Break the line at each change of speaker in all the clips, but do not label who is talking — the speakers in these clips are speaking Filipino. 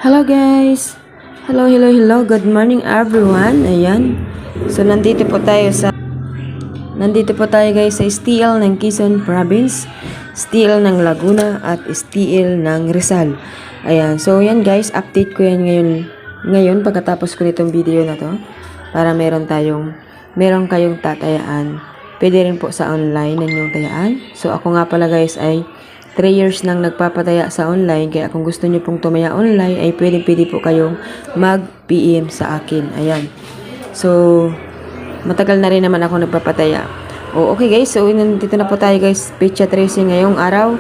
Hello guys! Hello! Good morning everyone! Ayan. So, nandito po tayo guys sa STL ng Quezon Province, STL ng Laguna, at STL ng Rizal. Ayan. So, yan guys. Update ko yan ngayon pagkatapos ko nitong video na to. Para meron kayong tatayaan. Pwede rin po sa online ng yung tayaan. So, ako nga pala guys ay 3 years nang nagpapataya sa online, kaya kung gusto niyo pong tumaya online ay pwede po kayong mag-PM sa akin. Ayan. So, matagal na rin naman ako nagpapataya. Okay guys, so nandito na po tayo guys, pizza tracing ngayong araw.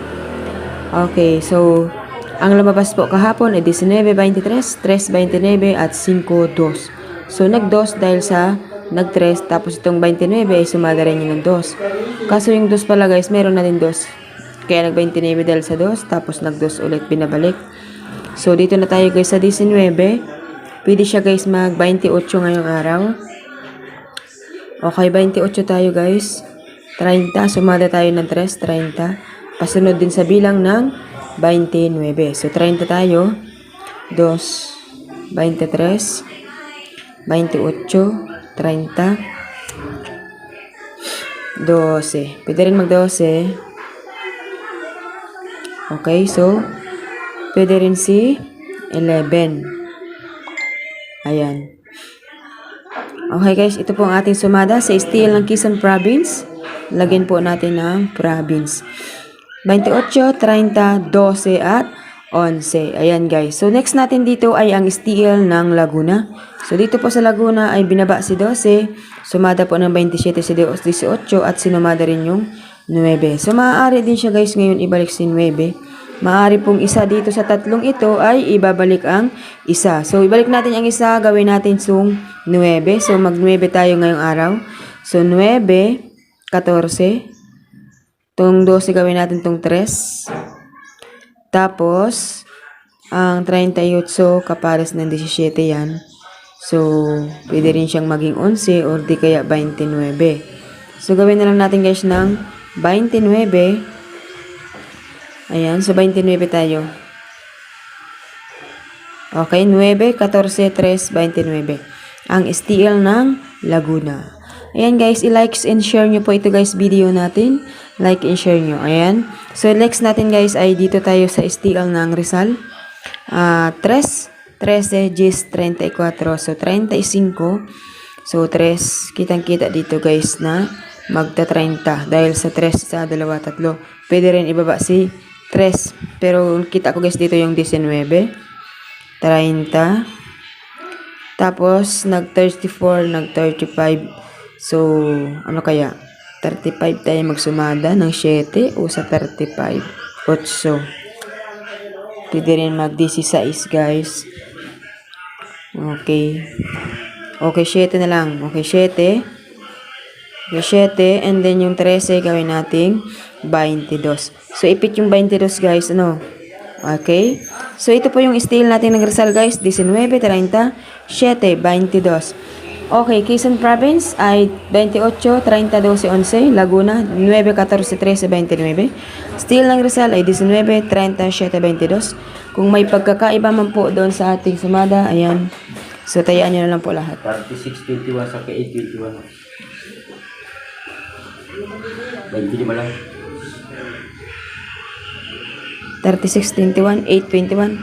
Okay, so ang lumabas po kahapon ay 19.23, 3.29 at 5.2. So, nag-2 dahil sa nag-3, tapos itong 29 ay sumada rin yung ng 2. Kaso yung 2 pala guys, meron na din 2. Kaya nag-29 dahil sa 2, tapos nag-2 ulit binabalik. So, dito na tayo guys sa 19. Pwede siya guys mag-28 ngayong araw. Okay, 28 tayo guys. 30, sumada tayo ng 3, 30. Pasunod din sa bilang ng 29. So, 30 tayo. 2, 23, 28, 30, 12. Pwede rin mag-12. Okay, so, pwede rin si 11. Ayan. Okay guys, ito po ang ating sumada sa STL ng Quezon Province. Lagyan po natin ng province. 28, 30, 12, at 11. Ayan guys. So, next natin dito ay ang STL ng Laguna. So, dito po sa Laguna ay binaba si 12. Sumada po ng 27 si 18 at sinumada rin yung 9. So, maaari din siya guys ngayon ibalik si 9. Maaari pong isa dito sa tatlong ito ay ibabalik ang isa. So, ibalik natin ang isa, gawin natin sung 9. So, mag-9 tayo ngayong araw. So, 9, 14. Itong 12 gawin natin itong 3. Tapos, ang 38 kapares ng 17 yan. So, pwede rin siyang maging 11 or di kaya 29. So, gawin na lang natin guys ng 29. Ayan, so 29 tayo. Okay, 9, 14, 3, 29. Ang STL ng Laguna. Ayan guys, i-likes and share nyo po ito guys video natin. Like and share nyo. Ayan. So, next natin guys ay dito tayo sa STL ng Rizal. 3, 13, 10, 34. So, 35. So, 3. Kitang-kita dito guys na magta 30 dahil sa 3 sa 2, 3. Pwede rin ibaba si 3. Pero kita ko guys dito yung 19, 30. Tapos nag-34, nag-35. So, ano kaya? 35 tayo magsumada ng 7 o sa 35. 8. Pwede rin mag-16 guys. Okay. Okay, 7 na lang. Okay, 7. Okay, 7. And then yung 13 gawin natin 22. So, ipit yung 22 guys. Ano? Okay. So, ito po yung STL natin ng Rizal guys. 19, 30, 7, 22. Okay, Quezon Province ay 28, 30, 12, 11. Laguna, 9, 14, 13, 29. STL ng Rizal ay 19, 30, 7, 22. Kung may pagkakaiba man po doon sa ating sumada, ayan. So, tayaan nyo na lang po lahat.
36, 21 sa 8, 21. 20 lang.
36, 21, 8, 21.